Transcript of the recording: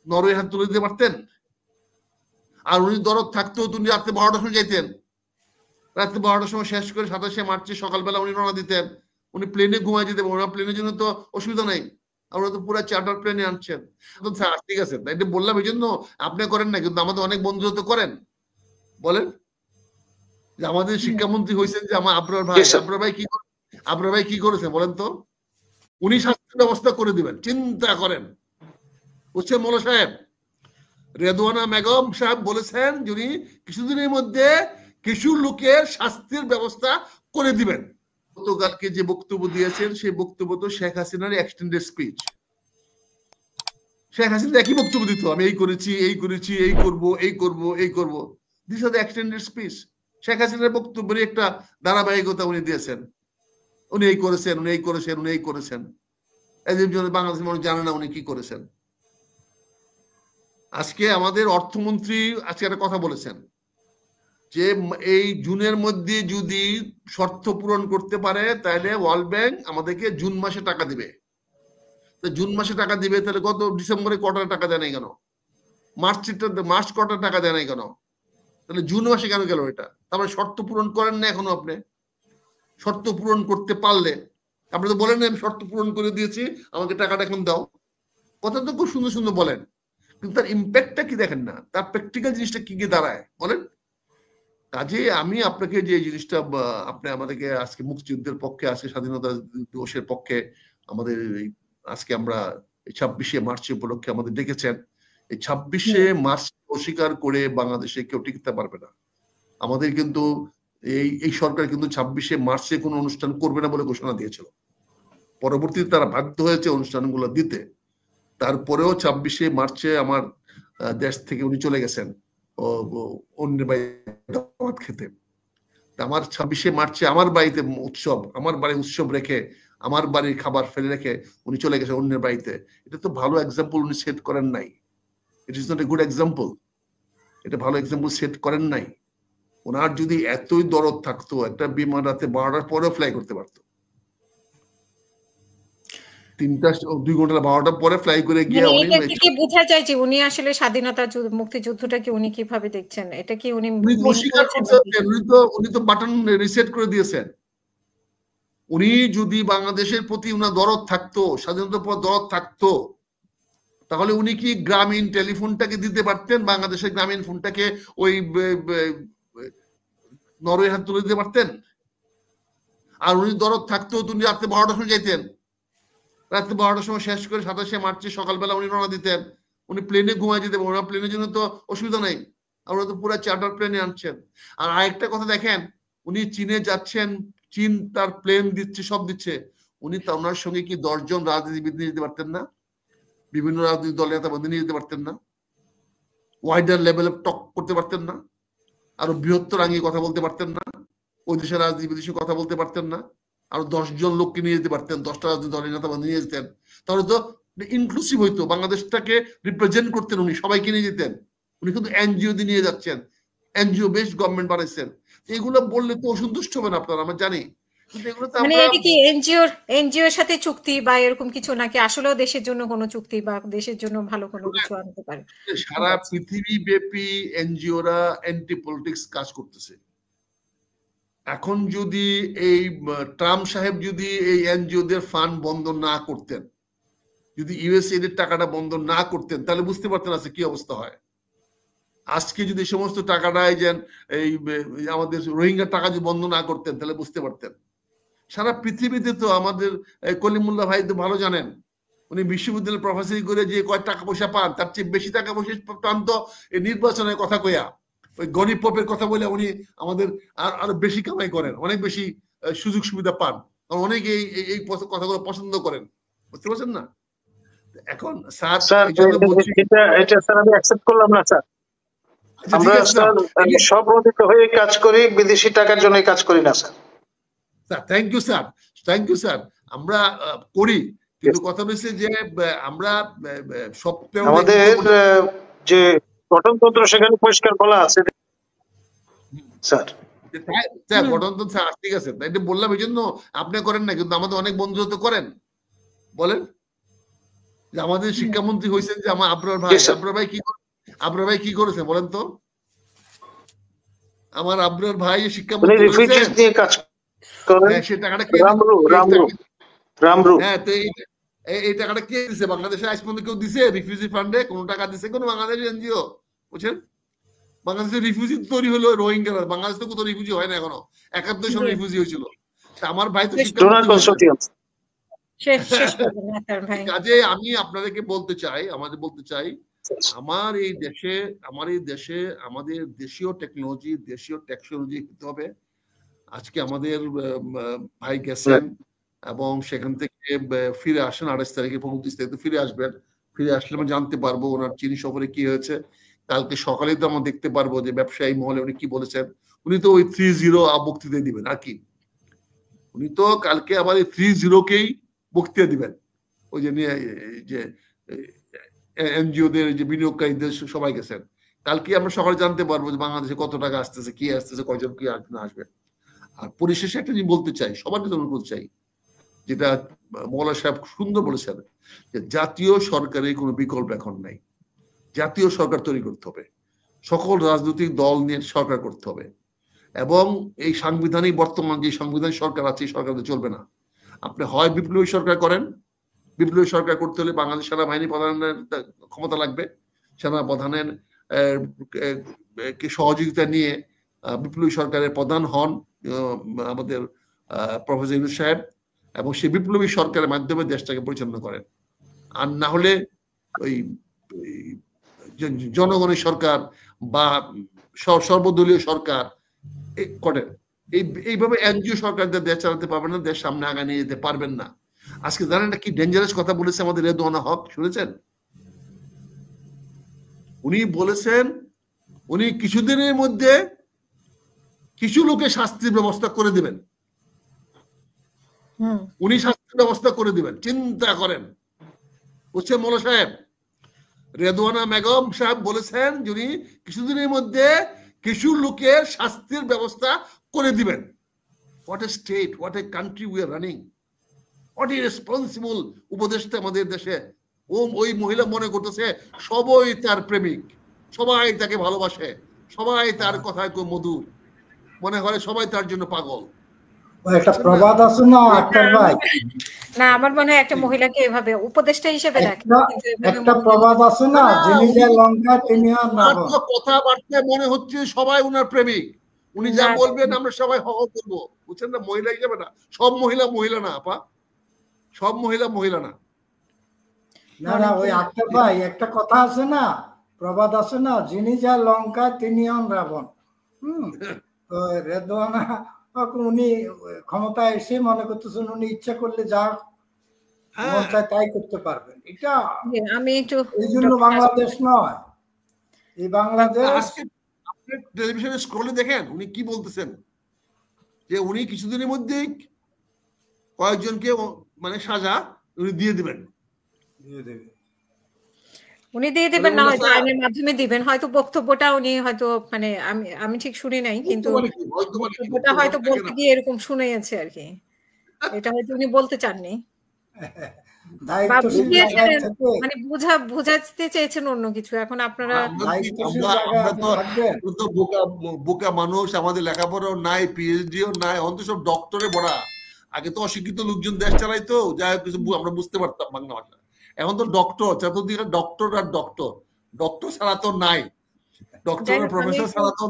Norway হাত তুলে দিতে পারতেন? আর উনি দরদ থাকতেও তুমি রাত্রে 12টার সময় যাইতেন, রাত্রে 12টার সময় শেষ করে 27শে মার্চে সকালবেলা উনি রওনা দিতেন, উনি প্লেনে ঘুমাই যেতে পারবেন, প্লেনের জন্য তো অসুবিধা নেই, আপনারা তো পুরো চার্টার প্লেনে আনছেন। ঠিক আছে, এটা বললাম এই জন্য আপনি করেন না, কিন্তু আমাদের অনেক বন্ধু তো করেন। বলেন যে আমাদের শিক্ষামন্ত্রী হয়েছেন যে আমার আবরার ভাই, আবরার ভাই কি করেছেন বলেন তো? উনি স্বাস্থ্য ব্যবস্থা করে দিবেন, চিন্তা করেন। বুঝছেন মোল্লা সাহেব? রেদওয়ানা বেগম সাহেব বলেছেন যিনি কিছুদিনের মধ্যে কিছু লোকের স্বাস্থ্যের ব্যবস্থা করে দিবেন। গতকালকে যে বক্তব্য দিয়েছেন সেই বক্তব্য তো শেখ হাসিনার এক্সটেন্ডেড স্পিচ। শেখ হাসিনা একই বক্তব্য দিত, আমি এই করেছি, এই করেছি, এই করব, এই করব, এই করব। This are the extended speech. Sheikh হাসিনার বক্তব্যের একটা ধারাবাহিকতা উনি দিয়েছেন, উনি এই করেছেন, উনি এই করেছেন, উনি এই করেছেন। বাংলাদেশের মানুষ জানে না উনি কি করেছেন। আজকে আমাদের অর্থমন্ত্রী আজকে একটা কথা বলেছেন যে এই জুনের মধ্যে যদি শর্ত পূরণ করতে পারে তাহলে ওয়ার্ল্ড ব্যাংক আমাদেরকে জুন মাসে টাকা দিবে। জুন মাসে টাকা দিবে, তাহলে গত ডিসেম্বরে কটার টাকা দেয় নাই কেন? মার্চ কটার টাকা দেয় নাই কেন? তাহলে জুন মাসে কেন গেল এটা? তারপরে শর্ত পূরণ করেন না এখনো আপনি। শর্ত পূরণ করতে পারলে, আপনি তো বলেন আমি শর্ত পূরণ করে দিয়েছি, আমাকে টাকাটা এখন দাও। কথা তো খুব সুন্দর সুন্দর বলেন, কিন্তু তার ইম্প্যাক্টটা কি দেখেন না, তার প্র্যাকটিক্যাল জিনিসটা কি কি দাঁড়ায় বলেন। কাজে আমি আপনাকে যে জিনিসটা, আপনি আমাদেরকে আজকে মুক্তিযুদ্ধের পক্ষে, আজকে স্বাধীনতা দিবসের পক্ষে আমাদের আজকে আমরা 26শে মার্চ উপলক্ষে আমাদের ডেকেছেন, এই 26শে মার্চ অস্বীকার করে বাংলাদেশে কেউ টিকতে পারবে না। আমাদের কিন্তু এই সরকার কিন্তু 26শে মার্চে কোনো অনুষ্ঠান করবে না বলে ঘোষণা দিয়েছিল। পরবর্তীতে তারা বাধ্য হয়েছে অনুষ্ঠানগুলো দিতে। তারপরেও 26শে মার্চে আমার দেশ থেকে উনি চলে গেছেন অন্যের বাড়ি খেতে। আমার 26শে মার্চে আমার বাড়িতে উৎসব, আমার বাড়ি উৎসব রেখে, আমার বাড়ির খাবার ফেলে রেখে উনি চলে গেছেন অন্যের বাড়িতে। এটা তো ভালো এক্সাম্পল উনি সেট করেন নাই। It is not a good example. এটা ভালো এক্সাম্পল সেট করেন নাই। ওনার যদি এতই দরদ থাকতো, একটা বিমান রাতে 12টার পরেও ফ্লাই করতে পারতো। 2 ঘন্টা 12টার পরে ফ্লাই করে গিয়ে উনি কি বোঝা যায় যে উনি আসলে স্বাধীনতা মুক্তিযুদ্ধটাকে উনি কিভাবে দেখছেন? এটা কি উনি অস্বীকার করছেন? উনি তো বাটন রিসেট করে দিয়েছেন। উনি যদি বাংলাদেশের প্রতি উনার দরদ থাকতো, স্বাধীনতার পর দরদ থাকতো, তাহলে উনি কি গ্রামীণ টেলিফোনটাকে দিতে পারতেন, বাংলাদেশের গ্রামীণ ফোনটাকে ওই নরওয়ে হাত তুলে দিতে পারতেন? আর উনি দরদ থাকতেও তুমি রাত্রে 12টার সময় যাইতেন, রাত্রে 12টার সময় শেষ করে 27শে মার্চে সকালবেলা উনি রওনা দিতেন, উনি প্লেনে ঘুমাই যেতে পারবেন, প্লেনের জন্য তো অসুবিধা নেই, আমরা তো পুরো চার্টার প্লেনে আনছেন। আর আরেকটা কথা দেখেন, উনি চীনে যাচ্ছেন, চীন তার প্লেন দিচ্ছে, সব দিচ্ছে, উনি তা ওনার সঙ্গে কি 10 জন রাজনীতিবিদ নিয়ে যেতে পারতেন না? বিভিন্ন রাজনৈতিক দলের নেতা বন্ধু নিয়ে যেতে পারতেন না? ওয়াইডার লেভেলে টক করতে পারতেন না? আরো বৃহত্তর আঙ্গিকে কথা বলতে পারতেন না? ওই দেশের রাজনীতিবিদ কথা বলতে পারতেন না? আরো 10 জন লোককে নিয়ে যেতে পারতেন, 10টা রাজনৈতিক দলের নেতা বন্ধু নিয়ে যেতেন, তাহলে তো ইনক্লুসিভ হইতো, বাংলাদেশটাকে রিপ্রেজেন্ট করতেন উনি, সবাইকে নিয়ে যেতেন। উনি কিন্তু এনজিও দিয়ে নিয়ে যাচ্ছেন, এনজিও বেসড গভর্নমেন্ট বানাইছেন। এগুলো বললে তো অসন্তুষ্ট হবেন আপনারা, আমরা জানি, কিন্তু এগুলো তো মানে এটা কি এনজিও এর সাথে চুক্তি বা এরকম কিছু, নাকি আসলেও দেশের জন্য কোনো চুক্তি বা দেশের জন্য ভালো কোনো কিছু আনতে পারে? সারা পৃথিবী ব্যাপী এনজিওরা অ্যান্টি পলিটিক্স কাজ করতেছে। এখন যদি এই ট্রাম্প সাহেব যদি এই এনজিওদের ফান্ড বন্ধ না করতেন, যদি ইউএসএইড এর টাকাটা বন্ধ না করতেন, তাহলে বুঝতে পারতেন আছে কি অবস্থা হয়। আজকে যদি সমস্ত টাকাটা এই আমাদের রোহিঙ্গার টাকা যদি বন্ধ না করতেন, তাহলে বুঝতে পারতেন। সারা পৃথিবীতে তো আমাদের কলিমুল্লাহ ভাই তো ভালো জানেন, উনি বিশ্ববিদ্যালয়ে প্রফেসরি করে যে কয় টাকা পয়সা পান, তার চেয়ে বেশি টাকা পয়সা পান তো এই নির্বাচনের কথা কইয়া, ওই গরিব পপের কথা বলে উনি আমাদের আরো বেশি কামাই করেন, অনেক বেশি সুযোগ সুবিধা পান, কারণ অনেকে এই কথাগুলো পছন্দ করেন। বুঝতে পারছেন না? এখন স্যার এটা স্যার আমি অ্যাকসেপ্ট করলাম না স্যার। আমরা স্যার সব রোধিত হয়ে কাজ করি, বিদেশি টাকার জন্য কাজ করি না sir. Thank you sir, thank you sir, আমরা করি, কিন্তু কথা হচ্ছে যে আমরা সবটাও আমাদের যে গঠনতন্ত্র সেখানে পরিষ্কার বলা আছে স্যার। গঠনতন্ত্র ঠিক আছে, এটা বললাম এই জন্য আপনি করেন না, কিন্তু আমাদের অনেক বন্ধু তো করেন। বলেন যে আমাদের শিক্ষামন্ত্রী হয়েছেন যে আমার আবরার ভাই, জি স্যার। আবরার ভাই কি করেছে বলেন তো? আমার আবরার ভাই উনি শিক্ষামন্ত্রী রিফিউজিস হয়েছেন, নিয়ে কাজ করেন। হ্যাঁ সে টাকাটা কে রামরু রামরু হ্যাঁ তো এই টাকাটা কে দিছে? বাংলাদেশে আজ পর্যন্ত কেউ দিছে রিফিউজি ফান্ডে কোনো টাকা দিছে কোনো বাংলাদেশি এনজিও? বুঝছেন, বাংলাদেশে রিফিউজি তৈরি হলো রোহিঙ্গারা, বাংলাদেশ তো কোথাও রিফিউজি হয় না এখনো, 71 সালে জি রিফিউজি হয়েছিল। তা আমার ভাই তো শেষ ডোনার শিক্ষামন্ত্রী হয়েছেন। কনসোর্টিয়াম। শেষ করবেন আতার ভাই। কাজে আমি আপনাদেরকে বলতে চাই, আমার এই দেশে আমাদের দেশীয় টেকনোলজি, দেশীয় টেকনোলজি হতে হবে। আজকে আমাদের ভাই গেছেন এবং সেখান থেকে ফিরে আসেন 28 তারিখে, 29 তারিখে ফিরে আসবেন। ফিরে আসলে আমরা জানতে পারবো ওনার চীন সফরে কি হয়েছে। কালকে সকালে তো আমরা দেখতে পারবো যে ব্যবসায়ী মহলে উনি কি বলেছেন। উনি তো ওই 3-0 বক্তৃতা দিবেন আর কি, উনি তো কালকে আবার এই 3-0-কেই বক্তৃতা দিবেন। ওই যে যে এনজিওদের যে বিনিয়োগকারীদের সবাই গেছেন। কালকে আমরা সকালে জানতে পারবো যে বাংলাদেশে কত টাকা আসতেছে, কি আসতেছে, কয়জন কি আসবে। আর পরিশেষে একটা জিনিস বলতে চাই, সবার জন্য বলতে চাই, যেটা মৌলানা সাহেব সুন্দর বলেছেন, যে জাতীয় সরকারের কোনো বিকল্প এখন নাই। জাতীয় সরকার তৈরি করতে হবে, সকল রাজনৈতিক দল নিয়ে সরকার করতে হবে, এবং এই সাংবিধানিক বর্তমান যে সাংবিধানিক সরকার আছে এই সরকার চলবে না। আপনি হয় বিপ্লবী সরকার করেন, বিপ্লবী সরকার করতে হলে বাংলাদেশ সেনাবাহিনী প্রধানের ক্ষমতা লাগবে, সেনা প্রধানের সহযোগিতা নিয়ে বিপ্লবী সরকারের প্রধান হন আমাদের প্রফেসর ইউনূস সাহেব, এবং সেই বিপ্লবী সরকারের মাধ্যমে দেশটাকে পরিচালনা করেন। আর না হলে ওই জনগণের সরকার বা সর্বদলীয় সরকার করেন, এইভাবে এনজিও সরকার দেশ চালাতে পারবেন না, দেশ সামনে আগায় নিয়ে যেতে পারবেন না। আজকে জানেন না কি ডেঞ্জারাস কথা বলেছে আমাদের রেদওয়ানা হক, শুনেছেন? উনি বলেছেন উনি কিছুদিনের মধ্যে কিছু লোকের শাস্তির ব্যবস্থা করে দিবেন। উনি শাস্তির ব্যবস্থা করে দিবেন, চিন্তা করেন। বুঝছেন মৌলানা সাহেব? রেদওয়ানা বেগম সাহেব বলেছেন যিনি কিছুদিনের মধ্যে কিছু লোকের শাস্তির ব্যবস্থা করে দিবেন। What a state, what a country we are running, what a responsible উপদেষ্টা আমাদের দেশে। ওই মহিলা মনে করতেছে সবাই তার প্রেমিক, সবাই তাকে ভালোবাসে, সবাই তার কথায় মধুর, মনে করে সবাই তার জন্য পাগল। একটা প্রবাদ আছে না আক্তার ভাই, না আমার মনে হয় একটা মহিলাকে এভাবে উপদেষ্টা হিসেবে দেখে, একটা প্রবাদ আছে না, যিনি যে লঙ্কা তিনি কথাবার্তায় মনে হচ্ছে সবাই উনার প্রেমিক, উনি যা বলবেন আমরা সবাই হ করবো। বুঝছেন না, মহিলা হিসেবে না, সব মহিলা না আপা, সব মহিলা না। না না ওই আক্তার ভাই একটা কথা আছে না, প্রবাদ আছে না, যিনি যা লঙ্কা তিনি হন রাবণ। তো রেদওয়ানা উনি ক্ষমতায় এসে মনে করতেছেন উনি ইচ্ছা করলে যা মন চায় তাই করতে পারবেন। এটা আমি একটু এই জন্য বাংলাদেশ নয়, এই বাংলাদেশ। আপনি টেলিভিশনে স্ক্রলে দেখেন উনি কি বলতেছেন, যে উনি কিছুদিনের মধ্যেই কয়েকজনকে মানে সাজা উনি দিয়ে দিবেন। উনি দিয়ে দিবেন না হয়তো আইনের মাধ্যমে দিবেন, হয়তো বক্তব্যটা উনি হয়তো মানে আমি ঠিক শুনি নাই, কিন্তু বক্তব্যটা হয়তো বলতে গিয়ে এরকম শুনেছে আর কি, এটা হয়তো উনি বলতে চাননি, মানে বুঝাতে চেয়েছেন অন্য কিছু। এখন আপনারা বোকা মানুষ, আমাদের লেখাপড়াও নাই, পিএইচডিও নাই, অন্ত সব ডক্টরে পড়া। আগে তো অশিক্ষিত লোকজন দেশ চালাইতো, যাই হোক কিছু আমরা বুঝতে পারতাম বাংলা ভাষা। এখন তো ডক্টর, চতুর্দিকে ডক্টর আর ডক্টর ছাড়া তো নাই, ডক্টর আর প্রফেসর ছাড়া তো